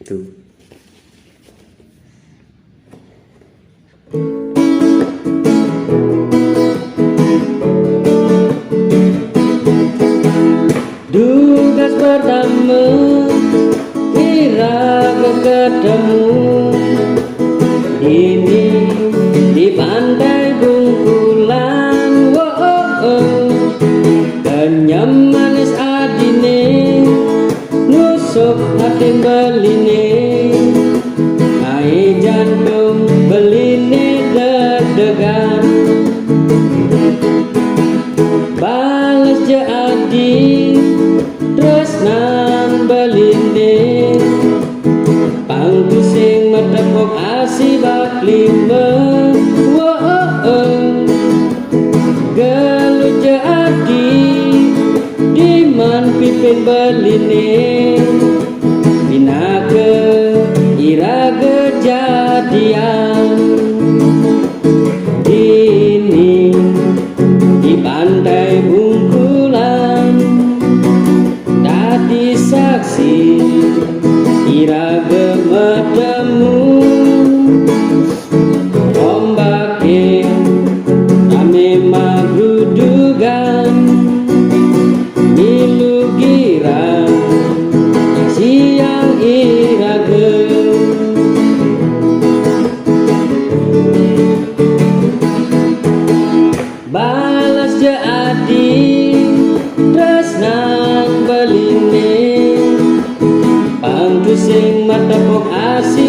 gitu. Tugas pertama kira ketemu ini di pantai Bungkulan. Kenyam manis adine nusuk hati beline, ai jantung beline deg-degan. Balas jadi tresnan beline, pangku sing metepok asibak lima. Gelut jadi diman pipin beline, bina ke ira kejadian ini di pantai Bungkulan. Tadi saksi ira gemetemu ombake rame magrudugan milu girang siang irage. Balas jadi tresnan beline, pangku sing matepok asih